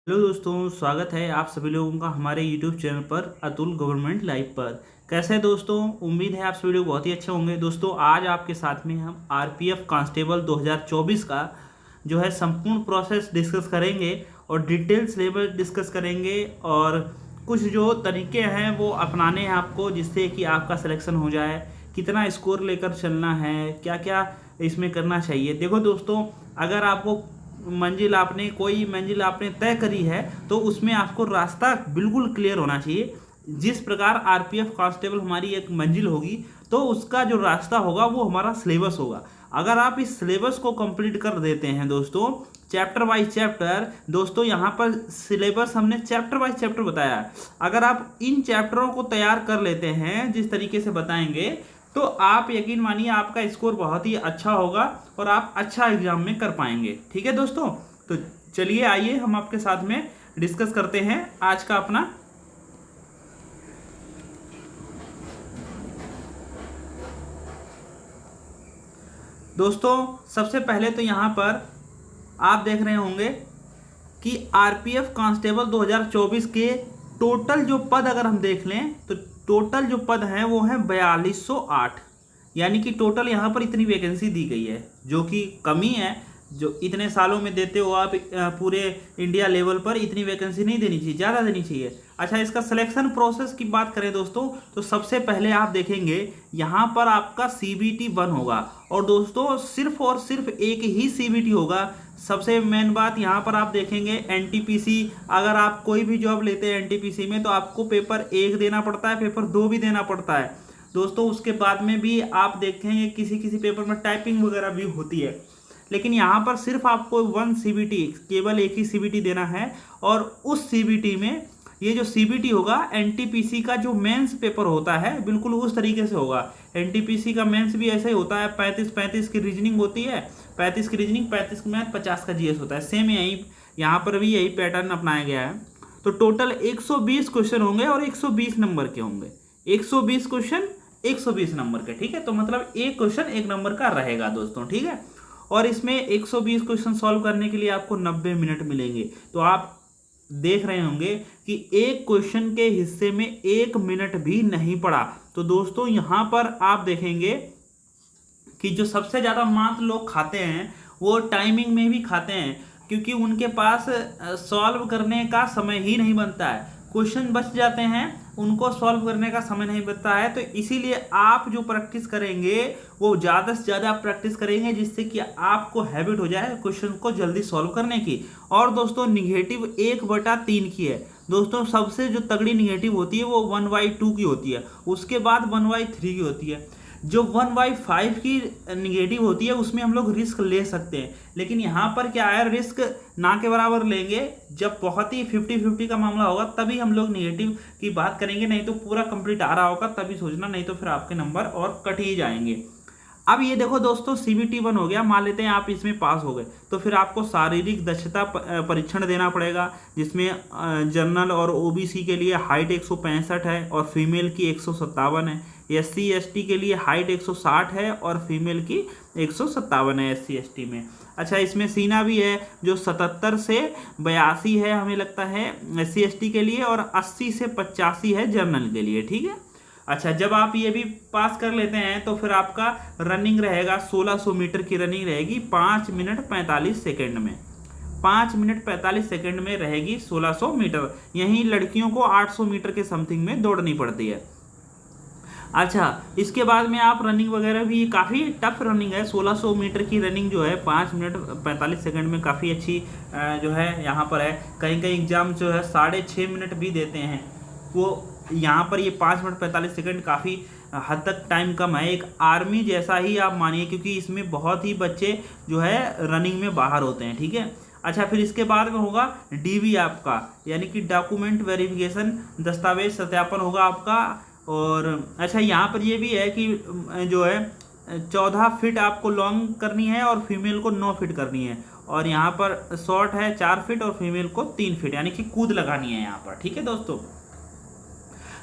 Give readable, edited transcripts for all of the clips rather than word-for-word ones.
Hello दोस्तों, स्वागत है आप सभी लोगों का हमारे यूट्यूब चैनल पर अतुल गवर्नमेंट लाइव पर। कैसे हैं दोस्तों? उम्मीद है आप सभी लोग बहुत ही अच्छे होंगे। दोस्तों आज आपके साथ में हम आरपीएफ कांस्टेबल 2024 का जो है संपूर्ण प्रोसेस डिस्कस करेंगे और डिटेल सिलेबस डिस्कस करेंगे और कुछ जो तरीके हैं वो अपनाने हैं आपको, जिससे कि आपका सिलेक्शन हो जाए। कितना स्कोर लेकर चलना है, क्या क्या इसमें करना चाहिए। देखो दोस्तों, अगर आपको कोई मंजिल आपने तय करी है तो उसमें आपको रास्ता बिल्कुल क्लियर होना चाहिए। जिस प्रकार आरपीएफ कांस्टेबल हमारी एक मंजिल होगी तो उसका जो रास्ता होगा वो हमारा सिलेबस होगा। अगर आप इस सिलेबस को कंप्लीट कर देते हैं दोस्तों, चैप्टर बाय चैप्टर, दोस्तों यहाँ पर सिलेबस हमने चैप्टर बाय चैप्टर बताया है। अगर आप इन चैप्टरों को तैयार कर लेते हैं जिस तरीके से बताएंगे तो आप यकीन मानिए आपका स्कोर बहुत ही अच्छा होगा और आप अच्छा एग्जाम में कर पाएंगे। ठीक है दोस्तों, तो चलिए आइए हम आपके साथ में डिस्कस करते हैं आज का अपना। दोस्तों सबसे पहले तो यहाँ पर आप देख रहे होंगे कि आरपीएफ कांस्टेबल 2024 के टोटल जो पद अगर हम देख लें तो टोटल जो पद हैं वो हैं 4208। यानी कि टोटल यहाँ पर इतनी वैकेंसी दी गई है, जो कि कमी है। जो इतने सालों में देते हो आप पूरे इंडिया लेवल पर इतनी वैकेंसी नहीं देनी चाहिए, ज़्यादा देनी चाहिए। अच्छा, इसका सिलेक्शन प्रोसेस की बात करें दोस्तों तो सबसे पहले आप देखेंगे यहाँ पर आपका CBT 1 होगा और दोस्तों सिर्फ और सिर्फ एक ही CBT होगा। सबसे मेन बात यहाँ पर आप देखेंगे NTPC, अगर आप कोई भी जॉब लेते हैं NTPC में तो आपको पेपर 1 देना पड़ता है, पेपर 2 भी देना पड़ता है दोस्तों। उसके बाद में भी आप देखेंगे किसी किसी पेपर में टाइपिंग वगैरह भी होती है, लेकिन यहाँ पर सिर्फ आपको 1 CBT, केवल एक ही CBT देना है। और उस CBT में ये जो CBT होगा NTPC का जो मेंस पेपर होता है बिल्कुल उस तरीके से होगा। NTPC का मेंस भी ऐसे ही होता है, 35 की रीजनिंग होती है, 35 की रीजनिंग, 35 की मैथ, 50 का GS होता है। सेम यही यहाँ पर भी यही पैटर्न अपनाया गया है। तो टोटल 120 क्वेश्चन होंगे और 120 नंबर के होंगे। 120 क्वेश्चन 120 नंबर के, ठीक है। तो मतलब एक क्वेश्चन 1 नंबर का रहेगा दोस्तों, ठीक है। और इसमें 120 क्वेश्चन सॉल्व करने के लिए आपको 90 मिनट मिलेंगे। तो आप देख रहे होंगे कि एक क्वेश्चन के हिस्से में 1 मिनट भी नहीं पड़ा। तो दोस्तों यहाँ पर आप देखेंगे कि जो सबसे ज़्यादा मार्क्स लोग खाते हैं वो टाइमिंग में भी खाते हैं, क्योंकि उनके पास सॉल्व करने का समय ही नहीं बनता है। क्वेश्चन बच जाते हैं, उनको सॉल्व करने का समय नहीं बचता है। तो इसीलिए आप जो प्रैक्टिस करेंगे वो ज़्यादा से ज़्यादा प्रैक्टिस करेंगे, जिससे कि आपको हैबिट हो जाए क्वेश्चन को जल्दी सॉल्व करने की। और दोस्तों निगेटिव 1/3 की है दोस्तों। सबसे जो तगड़ी निगेटिव होती है वो 1/2 की होती है, उसके बाद 1/3 की होती है। जो 1/5 की निगेटिव होती है उसमें हम लोग रिस्क ले सकते हैं, लेकिन यहाँ पर क्या है, रिस्क ना के बराबर लेंगे। जब बहुत ही 50-50 का मामला होगा तभी हम लोग निगेटिव की बात करेंगे, नहीं तो पूरा कंप्लीट आ रहा होगा तभी सोचना, नहीं तो फिर आपके नंबर और कट ही जाएंगे। अब ये देखो दोस्तों, CBT 1 हो गया, मान लेते हैं आप इसमें पास हो गए तो फिर आपको शारीरिक दक्षता परीक्षण देना पड़ेगा, जिसमें जनरल और OBC के लिए हाइट 165 है और फीमेल की 157 है। SC/ST के लिए हाइट 160 है और फीमेल की 157 है SC/ST में। अच्छा, इसमें सीना भी है जो 77 से 82 है हमें लगता है SC/ST के लिए, और 80 से 85 है जनरल के लिए, ठीक है। अच्छा, जब आप ये भी पास कर लेते हैं तो फिर आपका रनिंग रहेगा 1600 मीटर की रनिंग रहेगी 5 मिनट 45 सेकेंड में। 5 मिनट 45 सेकेंड में रहेगी 1600 मीटर। यहीं लड़कियों को 800 मीटर के समथिंग में दौड़नी पड़ती है। अच्छा, इसके बाद में आप रनिंग वगैरह भी काफ़ी टफ रनिंग है। 1600 मीटर की रनिंग जो है 5 मिनट 45 सेकेंड में काफ़ी अच्छी जो है यहाँ पर है। कहीं कहीं एग्जाम जो है 6.5 मिनट भी देते हैं, वो यहाँ पर ये 5 मिनट 45 सेकेंड काफ़ी हद तक टाइम कम है। एक आर्मी जैसा ही आप मानिए, क्योंकि इसमें बहुत ही बच्चे जो है रनिंग में बाहर होते हैं, ठीक है। अच्छा, फिर इसके बाद में होगा DV आपका, यानी कि डॉक्यूमेंट वेरिफिकेशन, दस्तावेज सत्यापन होगा आपका। और अच्छा, यहाँ पर ये भी है कि जो है 14 फीट आपको लॉन्ग करनी है और फीमेल को 9 फीट करनी है। और यहाँ पर शॉर्ट है 4 फीट और फीमेल को 3 फीट, यानी कि कूद लगानी है यहाँ पर, ठीक है दोस्तों।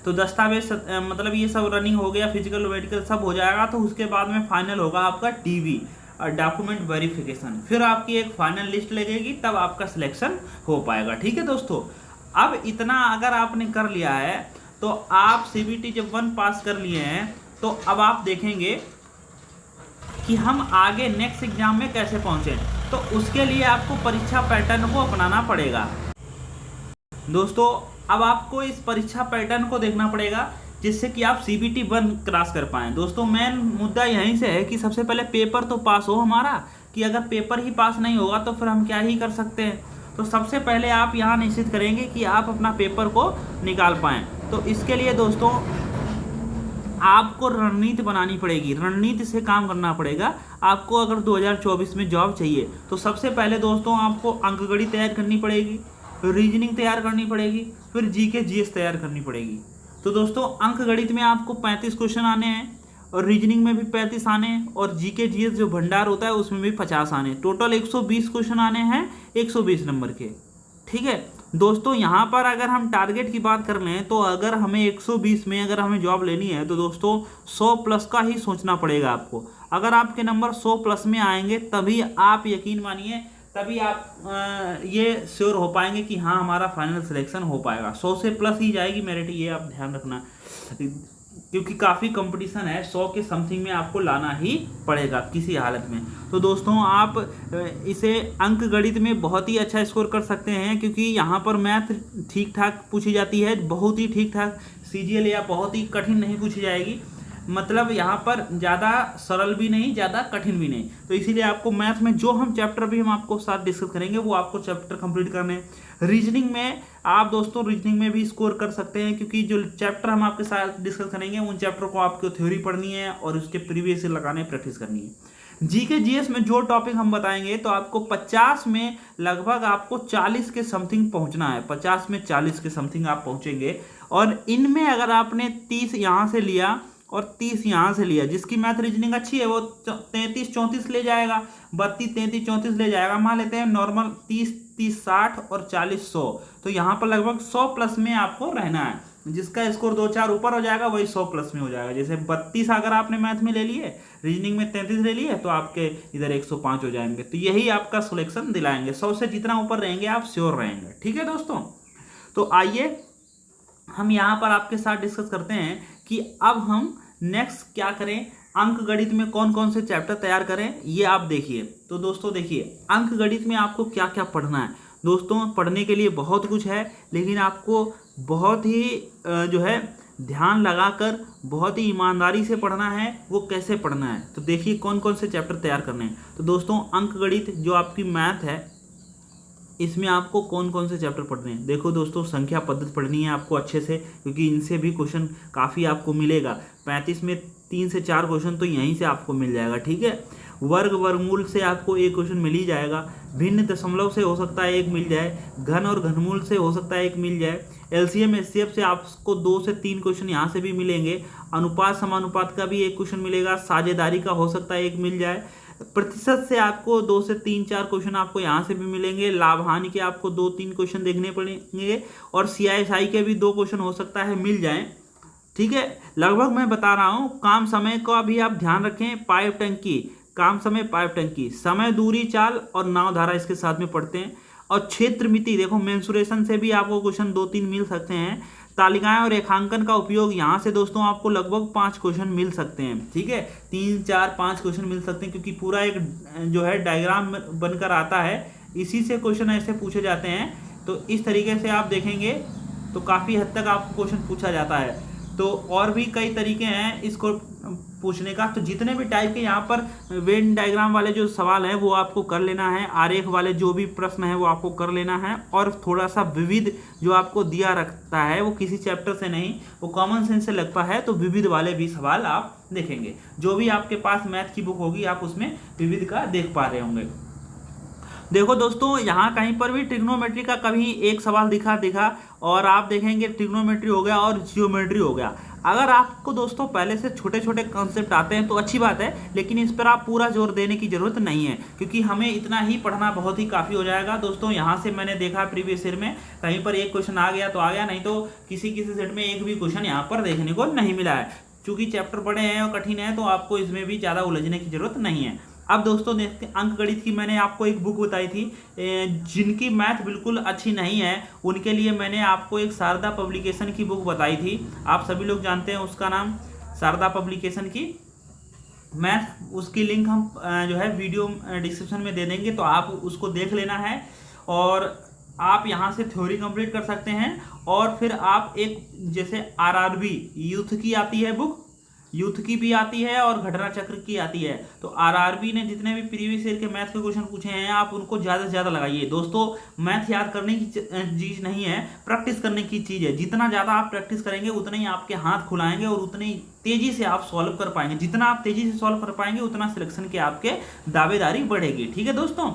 तो दस्तावेज मतलब ये सब रनिंग हो गया, फिजिकल मेडिकल सब हो जाएगा। तो उसके बाद में फाइनल होगा आपका DV। डॉक्यूमेंट वेरिफिकेशन, फिर आपकी एक फाइनल लिस्ट लगेगी, तब आपका सिलेक्शन हो पाएगा। ठीक है दोस्तों, अब इतना अगर आपने कर लिया है तो आप CBT जब 1 पास कर लिए हैं तो अब आप देखेंगे कि हम आगे नेक्स्ट एग्जाम में कैसे पहुंचे। तो उसके लिए आपको परीक्षा पैटर्न को अपनाना पड़ेगा दोस्तों। अब आपको इस परीक्षा पैटर्न को देखना पड़ेगा जिससे कि आप CBT 1 क्रॉस कर पाएँ। दोस्तों मेन मुद्दा यहीं से है कि सबसे पहले पेपर तो पास हो हमारा, कि अगर पेपर ही पास नहीं होगा तो फिर हम क्या ही कर सकते हैं। तो सबसे पहले आप यहाँ निश्चित करेंगे कि आप अपना पेपर को निकाल पाएँ। तो इसके लिए दोस्तों आपको रणनीति बनानी पड़ेगी, रणनीति से काम करना पड़ेगा। आपको अगर 2024 में जॉब चाहिए तो सबसे पहले दोस्तों आपको अंकगणित तैयार करनी पड़ेगी, रीजनिंग तैयार करनी पड़ेगी, फिर GK GS तैयार करनी पड़ेगी। तो दोस्तों अंकगणित में आपको 35 क्वेश्चन आने हैं और रीजनिंग में भी 35 आने हैं और GK GS जो भंडार होता है उसमें भी 50 आने हैं। टोटल 120 क्वेश्चन आने हैं 120 नंबर के। ठीक है दोस्तों, यहाँ पर अगर हम टारगेट की बात कर लें तो अगर हमें 120 में अगर हमें जॉब लेनी है तो दोस्तों 100 प्लस का ही सोचना पड़ेगा आपको। अगर आपके नंबर 100 प्लस में आएंगे तभी आप यकीन मानिए, तभी आप ये श्योर हो पाएंगे कि हाँ हमारा फाइनल सिलेक्शन हो पाएगा। 100 से प्लस ही जाएगी मेरिट, ये आप ध्यान रखना, क्योंकि काफ़ी कंपटीशन है। 100 के समथिंग में आपको लाना ही पड़ेगा किसी हालत में। तो दोस्तों आप इसे अंक गणित में बहुत ही अच्छा स्कोर कर सकते हैं, क्योंकि यहाँ पर मैथ ठीक ठाक पूछी जाती है, बहुत ही ठीक ठाक। CGL या बहुत ही कठिन नहीं पूछी जाएगी, मतलब यहाँ पर ज़्यादा सरल भी नहीं, ज़्यादा कठिन भी नहीं। तो इसीलिए आपको मैथ में जो हम चैप्टर भी हम आपको साथ डिस्कस करेंगे वो आपको चैप्टर कंप्लीट करने हैं। रीजनिंग में आप दोस्तों रीजनिंग में भी स्कोर कर सकते हैं, क्योंकि जो चैप्टर हम आपके साथ डिस्कस करेंगे उन चैप्टर को आपको थ्योरी पढ़नी है और उसके प्रीवियस से लगाने प्रैक्टिस करनी है। GK GS में जो टॉपिक हम बताएंगे तो आपको 50 में लगभग आपको 40 के समथिंग पहुंचना है, 50 में 40 के समथिंग आप पहुंचेंगे। और इनमें अगर आपने 30 यहाँ से लिया और 30 यहाँ से लिया, जिसकी मैथ रीजनिंग अच्छी है वो 33 34 ले जाएगा, 32 33 34 ले जाएगा। मान लेते हैं नॉर्मल 30 30 60 और 40 100, तो यहाँ पर लगभग 100 प्लस में आपको रहना है। जिसका स्कोर 2-4 ऊपर हो जाएगा वही 100 प्लस में हो जाएगा। जैसे 32 अगर आपने मैथ में ले लिए, रीजनिंग में 33 ले लिए, तो आपके इधर 105 हो जाएंगे। तो यही आपका सिलेक्शन दिलाएंगे। 100 से जितना ऊपर रहेंगे आप श्योर रहेंगे। ठीक है दोस्तों, तो आइए हम यहाँ पर आपके साथ डिस्कस करते हैं कि अब हम नेक्स्ट क्या करें, अंक गणित में कौन कौन से चैप्टर तैयार करें, ये आप देखिए। तो दोस्तों देखिए, अंक गणित में आपको क्या क्या पढ़ना है। दोस्तों पढ़ने के लिए बहुत कुछ है, लेकिन आपको बहुत ही जो है ध्यान लगाकर बहुत ही ईमानदारी से पढ़ना है। वो कैसे पढ़ना है तो देखिए कौन कौन से चैप्टर तैयार करने हैं। तो दोस्तों अंक गणित जो आपकी मैथ है, इसमें आपको कौन कौन से चैप्टर पढ़ने हैं। देखो दोस्तों, संख्या पद्धति पढ़नी है आपको अच्छे से, क्योंकि इनसे भी क्वेश्चन काफ़ी आपको मिलेगा। 35 में 3 से 4 क्वेश्चन तो यहीं से आपको मिल जाएगा। ठीक है, वर्ग वर्गमूल से आपको एक क्वेश्चन मिल ही जाएगा, भिन्न दशमलव से हो सकता है एक मिल जाए, घन और घनमूल से हो सकता है एक मिल जाए, LCM SCF से आपको 2 से 3 क्वेश्चन यहाँ से भी मिलेंगे, अनुपात समानुपात का भी एक क्वेश्चन मिलेगा, साझेदारी का हो सकता है एक मिल जाए, प्रतिशत से आपको 2 से 3-4 क्वेश्चन आपको यहाँ से भी मिलेंगे, लाभ हानि के आपको 2-3 क्वेश्चन देखने पड़ेंगे, और CISI के भी 2 क्वेश्चन हो सकता है मिल जाएं। ठीक है, लगभग मैं बता रहा हूँ। काम समय का भी आप ध्यान रखें, पाइप टंकी, काम समय पाइप टंकी, समय दूरी चाल और नाव धारा इसके साथ में पढ़ते हैं। और क्षेत्र मिति, देखो मेंसुरेशन से भी आपको क्वेश्चन 2-3 मिल सकते हैं। तालिकाएं और रेखांकन का उपयोग, यहाँ से दोस्तों आपको लगभग 5 क्वेश्चन मिल सकते हैं। ठीक है, 3 4 5 क्वेश्चन मिल सकते हैं, क्योंकि पूरा एक जो है डायग्राम बनकर आता है, इसी से क्वेश्चन ऐसे पूछे जाते हैं। तो इस तरीके से आप देखेंगे तो काफ़ी हद तक आपको क्वेश्चन पूछा जाता है। तो और भी कई तरीके हैं इसको पूछने का। तो जितने भी टाइप के यहाँ पर वेन डायग्राम वाले जो सवाल हैं वो आपको कर लेना है, आरेख वाले जो भी प्रश्न है वो आपको कर लेना है, और थोड़ा सा विविध जो आपको दिया रखता है वो किसी चैप्टर से नहीं, वो कॉमन सेंस से लगता है। तो विविध वाले भी सवाल आप देखेंगे, जो भी आपके पास मैथ की बुक होगी आप उसमें विविध का देख पा रहे होंगे। देखो दोस्तों, यहाँ कहीं पर भी ट्रिग्नोमेट्री का कभी एक सवाल दिखा और आप देखेंगे ट्रिग्नोमेट्री हो गया और जियोमेट्री हो गया। अगर आपको दोस्तों पहले से छोटे छोटे कॉन्सेप्ट आते हैं तो अच्छी बात है, लेकिन इस पर आप पूरा जोर देने की जरूरत नहीं है, क्योंकि हमें इतना ही पढ़ना बहुत ही काफ़ी हो जाएगा। दोस्तों यहाँ से मैंने देखा प्रीवियस ईयर में कहीं पर एक क्वेश्चन आ गया तो आ गया, नहीं तो किसी सेट में एक भी क्वेश्चन यहाँ पर देखने को नहीं मिला है। चूँकि चैप्टर बड़े हैं और कठिन है तो आपको इसमें भी ज़्यादा उलझने की जरूरत नहीं है। अब दोस्तों देखते हैं, अंक गणित की मैंने आपको एक बुक बताई थी, जिनकी मैथ बिल्कुल अच्छी नहीं है उनके लिए मैंने आपको एक शारदा पब्लिकेशन की बुक बताई थी। आप सभी लोग जानते हैं उसका नाम, शारदा पब्लिकेशन की मैथ। उसकी लिंक हम जो है वीडियो डिस्क्रिप्शन में दे देंगे, तो आप उसको देख लेना है और आप यहाँ से थ्योरी कंप्लीट कर सकते हैं। और फिर आप एक जैसे आरआरबी यूथ की आती है बुक, यूथ की भी आती है और घटना चक्र की आती है, तो आरआरबी ने जितने भी प्रीवियस ईयर के मैथ के क्वेश्चन पूछे हैं आप उनको ज़्यादा से ज़्यादा लगाइए। दोस्तों मैथ याद करने की चीज़ नहीं है, प्रैक्टिस करने की चीज़ है। जितना ज़्यादा आप प्रैक्टिस करेंगे उतने ही आपके हाथ खुलाएंगे और उतनी तेज़ी से आप सॉल्व कर पाएंगे। जितना आप तेज़ी से सॉल्व कर पाएंगे उतना सिलेक्शन के आपके दावेदारी बढ़ेगी। ठीक है दोस्तों,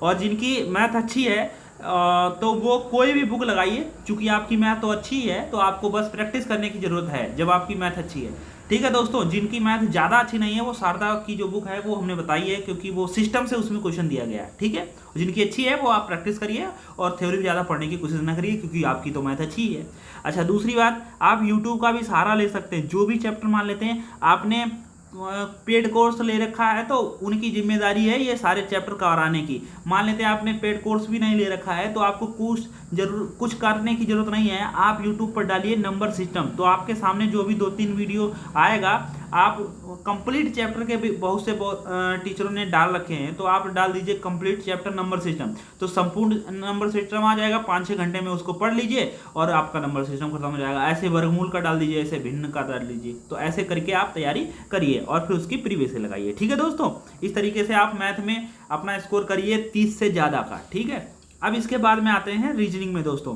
और जिनकी मैथ अच्छी है तो वो कोई भी बुक लगाइए, क्योंकि आपकी मैथ तो अच्छी है तो आपको बस प्रैक्टिस करने की ज़रूरत है जब आपकी मैथ अच्छी है। ठीक है दोस्तों, जिनकी मैथ ज़्यादा अच्छी नहीं है वो शारदा की जो बुक है वो हमने बताई है, क्योंकि वो सिस्टम से उसमें क्वेश्चन दिया गया है। ठीक है, जिनकी अच्छी है वो आप प्रैक्टिस करिए और थ्योरी ज़्यादा पढ़ने की कोशिश ना करिए, क्योंकि आपकी तो मैथ अच्छी है। अच्छा, दूसरी बात, आप यूट्यूब का भी सहारा ले सकते हैं। जो भी चैप्टर मान लेते हैं आपने पेड कोर्स ले रखा है तो उनकी जिम्मेदारी है ये सारे चैप्टर कराने की। मान लेते हैं आपने पेड कोर्स भी नहीं ले रखा है तो आपको कुछ करने की जरूरत नहीं है। आप यूट्यूब पर डालिए नंबर सिस्टम, तो आपके सामने जो भी 2-3 वीडियो आएगा, आप कंप्लीट चैप्टर के भी बहुत से टीचरों ने डाल रखे हैं, तो आप डाल दीजिए कंप्लीट चैप्टर नंबर सिस्टम, तो संपूर्ण नंबर सिस्टम आ जाएगा। 5-6 घंटे में उसको पढ़ लीजिए और आपका नंबर सिस्टम खत्म हो जाएगा। ऐसे वर्गमूल का डाल दीजिए, ऐसे भिन्न का डाल दीजिए, तो ऐसे करके आप तैयारी करिए और फिर उसकी प्रीवियस से लगाइए। ठीक है दोस्तों, इस तरीके से आप मैथ में अपना स्कोर करिए 30 से ज़्यादा का। ठीक है, अब इसके बाद में आते हैं रीजनिंग में दोस्तों।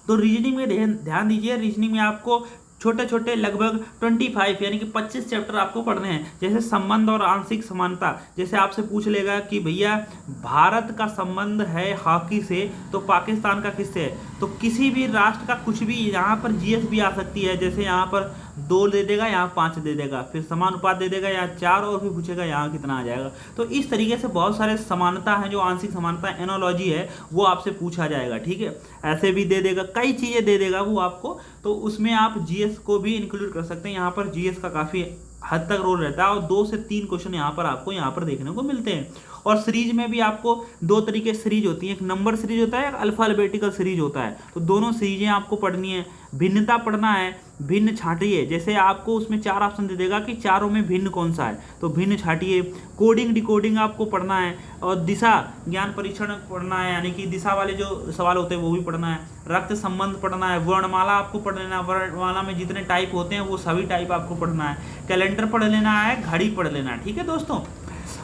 तो रीजनिंग में ध्यान दीजिए, रीजनिंग में आपको छोटे छोटे लगभग 25 यानी कि 25 चैप्टर आपको पढ़ने हैं। जैसे संबंध और आंशिक समानता, जैसे आपसे पूछ लेगा कि भैया भारत का संबंध है हॉकी से तो पाकिस्तान का किससे है, तो किसी भी राष्ट्र का कुछ भी, यहाँ पर जीएस भी आ सकती है। जैसे यहाँ पर 2 दे देगा, यहाँ 5 दे देगा, फिर समानुपात दे देगा, यहाँ 4 और फिर पूछेगा यहाँ कितना आ जाएगा। तो इस तरीके से बहुत सारे समानता हैं, जो आंशिक समानता एनोलॉजी है वो आपसे पूछा जाएगा। ठीक है, ऐसे भी दे देगा, कई चीज़ें दे देगा वो आपको, तो उसमें आप जीएस को भी इंक्लूड कर सकते हैं। यहाँ पर जीएस का काफ़ी हद तक रोल रहता है और 2 से 3 क्वेश्चन यहाँ पर आपको यहाँ पर देखने को मिलते हैं। और सीरीज में भी आपको 2 तरीके सीरीज होती है, एक नंबर सीरीज होता है, एक अल्फाबेटिकल सीरीज होता है। तो दोनों सीरीजें आपको पढ़नी है। भिन्नता पढ़ना है, भिन्न छांटिए। जैसे आपको उसमें 4 ऑप्शन दे देगा कि चारों में भिन्न कौन सा है, तो भिन्न छांटिए। कोडिंग डिकोडिंग आपको पढ़ना है और दिशा ज्ञान परीक्षण पढ़ना है, यानी कि दिशा वाले जो सवाल होते हैं वो भी पढ़ना है। रक्त संबंध पढ़ना है, वर्णमाला आपको पढ़ लेना है, वर्णमाला में जितने टाइप होते हैं वो सभी टाइप आपको पढ़ना है। कैलेंडर पढ़ लेना है, घड़ी पढ़ लेना है। ठीक है दोस्तों,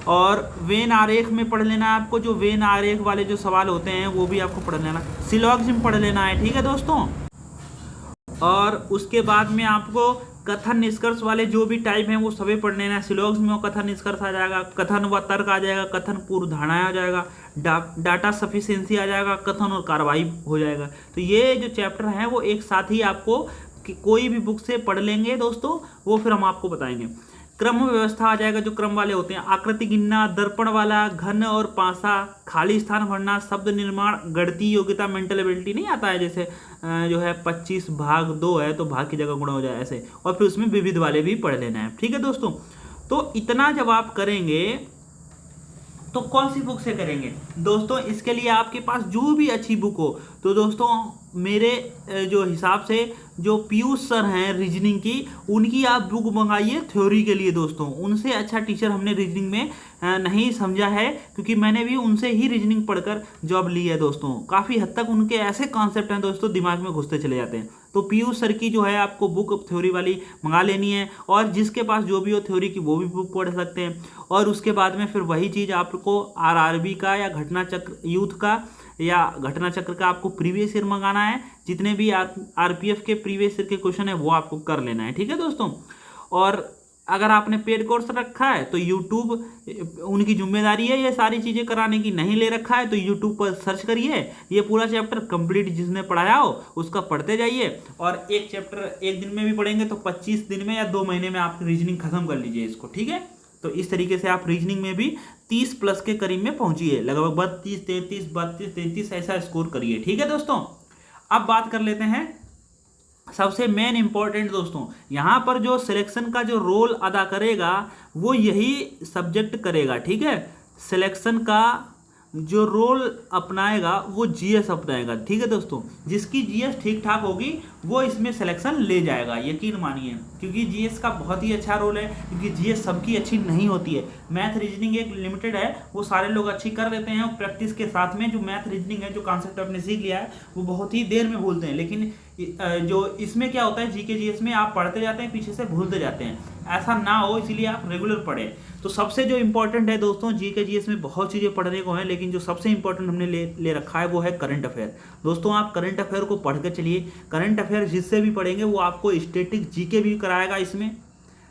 और वेन आरेख में पढ़ लेना है आपको, जो वेन आरेख वाले जो सवाल होते हैं वो भी आपको पढ़ लेना। सिलोगिज्म पढ़ लेना है। ठीक है दोस्तों, और उसके बाद में आपको कथन निष्कर्ष वाले जो भी टाइप हैं वो सभी पढ़ लेना है। सिलोगिज्म में कथन निष्कर्ष आ जाएगा, कथन व तर्क आ जाएगा, कथन पूर्व धारणाएं आ जाएगा, डाटा सफिशिएंसी आ जाएगा, कथन और कार्रवाई हो जाएगा। तो ये जो चैप्टर हैं वो एक साथ ही आपको कोई भी बुक से पढ़ लेंगे दोस्तों, वो फिर हम आपको बताएंगे। क्रम व्यवस्था आ जाएगा, जो क्रम वाले होते हैं, आकृति गिनना, दर्पण वाला, घन और पासा, खाली स्थान भरना, शब्द निर्माण, गणितीय योग्यता, मेंटल एबिलिटी नहीं आता है, जैसे जो है 25 भाग 2 है तो भाग की जगह गुणा हो जाए ऐसे, और फिर उसमें विविध वाले भी पढ़ लेना है। ठीक है दोस्तों, तो इतना जब आप करेंगे तो कौन सी बुक से करेंगे दोस्तों, इसके लिए आपके पास जो भी अच्छी बुक हो, तो दोस्तों मेरे जो हिसाब से जो पीयूष सर हैं रीजनिंग की, उनकी आप बुक मंगाइए थ्योरी के लिए दोस्तों। उनसे अच्छा टीचर हमने रीजनिंग में नहीं समझा है, क्योंकि मैंने भी उनसे ही रीजनिंग पढ़कर जॉब ली है दोस्तों। काफ़ी हद तक उनके ऐसे कॉन्सेप्ट हैं दोस्तों दिमाग में घुसते चले जाते हैं। तो पीयूष सर की जो है आपको बुक थ्योरी वाली मंगा लेनी है, और जिसके पास जो भी हो थ्योरी की वो भी बुक पढ़ सकते हैं। और उसके बाद में फिर वही चीज़ आपको आरआरबी का या घटना चक्र यूथ का या घटना चक्र का आपको प्रीवियस ईयर मंगाना है। जितने भी आरपीएफ के प्रीवियस ईयर के क्वेश्चन है वो आपको कर लेना है। ठीक है दोस्तों, और अगर आपने पेड कोर्स रखा है तो यूट्यूब उनकी जिम्मेदारी है ये सारी चीज़ें कराने की। नहीं ले रखा है तो यूट्यूब पर सर्च करिए, ये पूरा चैप्टर कंप्लीट जिसने पढ़ाया हो उसका पढ़ते जाइए, और एक चैप्टर एक दिन में भी पढ़ेंगे तो 25 दिन में या 2 महीने में आप रीजनिंग खत्म कर लीजिए इसको। ठीक है, तो इस तरीके से आप रीजनिंग में भी 30 प्लस के करीब में पहुंचिए, लगभग 32, 33 ऐसा स्कोर करिए। ठीक है दोस्तों, अब बात कर लेते हैं सबसे मेन इंपॉर्टेंट दोस्तों, यहाँ पर जो सिलेक्शन का जो रोल अदा करेगा वो यही सब्जेक्ट करेगा, ठीक है। सिलेक्शन का जो रोल अपनाएगा वो जीएस अपनाएगा, ठीक है दोस्तों। जिसकी जीएस ठीक ठाक होगी वो इसमें सिलेक्शन ले जाएगा, यकीन मानिए, क्योंकि जीएस का बहुत ही अच्छा रोल है। क्योंकि जीएस सबकी अच्छी नहीं होती है, मैथ रीजनिंग एक लिमिटेड है, वो सारे लोग अच्छी कर लेते हैं। प्रैक्टिस के साथ में जो मैथ रीजनिंग है, जो कॉन्सेप्ट आपने सीख लिया है, वो बहुत ही देर में भूलते हैं। लेकिन जो इसमें क्या होता है, जीके जीएस में आप पढ़ते जाते हैं, पीछे से भूलते जाते हैं। ऐसा ना हो इसीलिए आप रेगुलर पढ़ें। तो सबसे जो इंपॉर्टेंट है दोस्तों, जीके जीएस में बहुत चीज़ें पढ़ने को हैं, लेकिन जो सबसे इंपॉर्टेंट हमने ले रखा है वो है करंट अफेयर। दोस्तों आप करंट अफेयर को पढ़ के चलिए। करंट अफेयर जिससे भी पढ़ेंगे वो आपको स्टैटिक जीके भी कराएगा। इसमें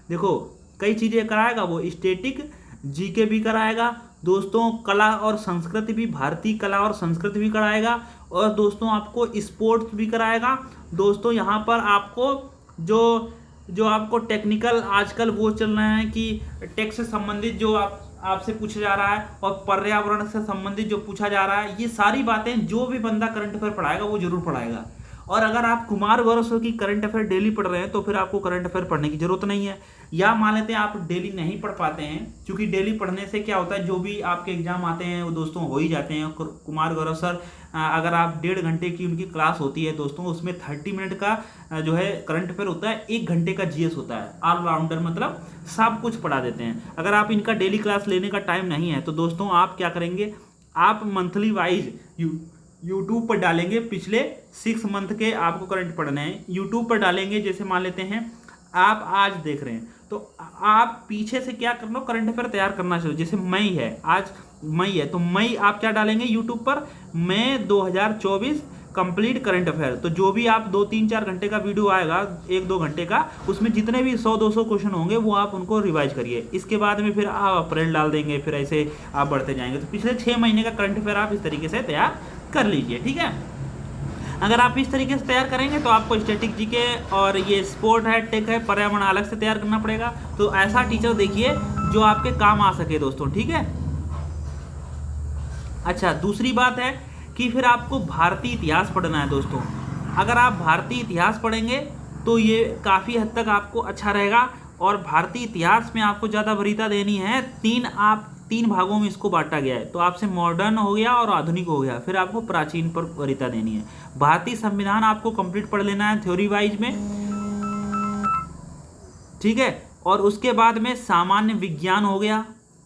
देखो कई चीज़ें कराएगा, वो स्टैटिक जीके भी कराएगा दोस्तों, कला और संस्कृति भी, भारतीय कला और संस्कृति भी कराएगा, और दोस्तों आपको स्पोर्ट्स भी कराएगा। दोस्तों यहाँ पर आपको जो आपको टेक्निकल आजकल वो चल रहा है कि टेक्स्ट से संबंधित जो आपसे पूछा जा रहा है, और पर्यावरण से संबंधित जो पूछा जा रहा है, ये सारी बातें जो भी बंदा करंट अफेयर पढ़ाएगा वो जरूर पढ़ाएगा। और अगर आप कुमार गौरव की करंट अफेयर डेली पढ़ रहे हैं तो फिर आपको करंट अफेयर पढ़ने की जरूरत नहीं है। या मान लेते हैं आप डेली नहीं पढ़ पाते हैं, क्योंकि डेली पढ़ने से क्या होता है, जो भी आपके एग्जाम आते हैं वो दोस्तों हो ही जाते हैं। कुमार गौरव सर अगर आप 1.5 घंटे की उनकी क्लास होती है दोस्तों, उसमें 30 मिनट का जो है करंट अफेयर होता है, 1 घंटे का जीएस होता है। ऑलराउंडर मतलब सब कुछ पढ़ा देते हैं। अगर आप इनका डेली क्लास लेने का टाइम नहीं है तो दोस्तों आप क्या करेंगे, आप मंथली वाइज यूट्यूब पर डालेंगे। पिछले 6 मंथ के आपको करंट पढ़ने हैं, यूट्यूब पर डालेंगे। जैसे मान लेते हैं आप आज देख रहे हैं तो आप पीछे से क्या करना, करंट अफेयर तैयार करना चाहिए। जैसे मई है, आज मई है तो मई आप क्या डालेंगे यूट्यूब पर, मई 2024 कंप्लीट करंट अफेयर। तो जो भी आप 2-3-4 घंटे का वीडियो आएगा, 1-2 घंटे का, उसमें जितने भी 100-200 क्वेश्चन होंगे वो आप उनको रिवाइज करिए। इसके बाद में फिर आप अप्रैल डाल देंगे, फिर ऐसे आप बढ़ते जाएंगे। तो पिछले 6 महीने का करंट अफेयर आप इस तरीके से तैयार कर लीजिए, ठीक है। अगर आप इस तरीके से तैयार करेंगे तो आपको स्टैटिक जीके और ये स्पोर्ट है, टेक है, पर्यावरण अलग से तैयार करना पड़ेगा। तो ऐसा टीचर देखिए जो आपके काम आ सके दोस्तों, ठीक है। अच्छा, दूसरी बात है कि फिर आपको भारतीय इतिहास पढ़ना है दोस्तों। अगर आप भारतीय इतिहास पढ़ेंगे तो ये काफ़ी हद तक आपको अच्छा रहेगा। और भारतीय इतिहास में आपको ज़्यादा वरीयता देनी है। 3 भागों में इसको बांटा गया है। तो आपसे मॉडर्न हो गया और आधुनिक हो गया, फिर आपको प्राचीन पर वरीयता देनी है। भारतीय संविधान आपको कंप्लीट पढ़ लेना है थ्योरी वाइज में, ठीक है। और उसके बाद में सामान्य विज्ञान हो गया।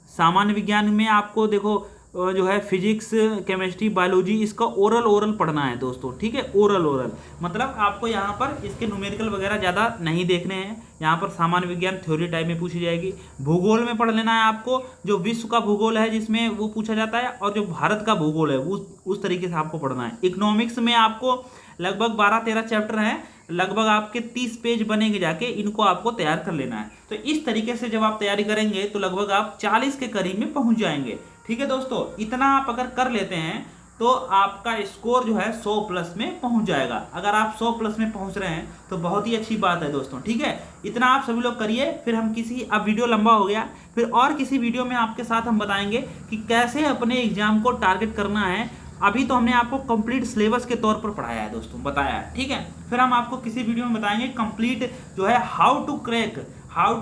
सामान्य विज्ञान में आपको देखो जो है फिजिक्स, केमिस्ट्री, बायोलॉजी, इसका ओरल पढ़ना है दोस्तों, ठीक है। ओरल मतलब आपको यहाँ पर इसके न्यूमेरिकल वगैरह ज़्यादा नहीं देखने हैं। यहाँ पर सामान्य विज्ञान थ्योरी टाइप में पूछी जाएगी। भूगोल में पढ़ लेना है आपको, जो विश्व का भूगोल है जिसमें वो पूछा जाता है, और जो भारत का भूगोल है उस तरीके से आपको पढ़ना है। इकोनॉमिक्स में आपको लगभग 12-13 चैप्टर हैं, लगभग आपके 30 पेज बनेंगे जाके, इनको आपको तैयार कर लेना है। तो इस तरीके से जब आप तैयारी करेंगे तो लगभग आप 40 के करीब में पहुंच जाएंगे, ठीक है दोस्तों। इतना आप अगर कर लेते हैं तो आपका स्कोर जो है 100 प्लस में पहुंच जाएगा। अगर आप 100 प्लस में पहुंच रहे हैं तो बहुत ही अच्छी बात है दोस्तों, ठीक है। इतना आप सभी लोग करिए। फिर हम अब वीडियो लंबा हो गया, फिर और किसी वीडियो में आपके साथ हम बताएंगे कि कैसे अपने एग्जाम को टारगेट करना है। अभी तो हमने आपको कंप्लीट सिलेबस के तौर पर पढ़ाया है दोस्तों, बताया है, ठीक है। फिर हम आपको किसी वीडियो में बताएंगे कंप्लीट जो है हाउ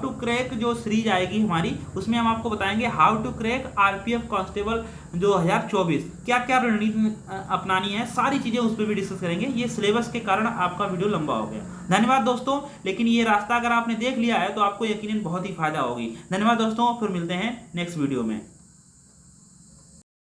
टू क्रैक जो सीरीज आएगी हमारी, उसमें हम आपको बताएंगे how to crack RPF constable 2024, क्या क्या रणनीति अपनानी है, सारी चीज़ें उस पर भी डिस्कस करेंगे। ये सिलेबस के कारण आपका वीडियो लंबा हो गया, धन्यवाद दोस्तों। लेकिन ये रास्ता अगर आपने देख लिया है तो आपको यकीनन बहुत ही फायदा होगी। धन्यवाद दोस्तों, फिर मिलते हैं नेक्स्ट वीडियो में।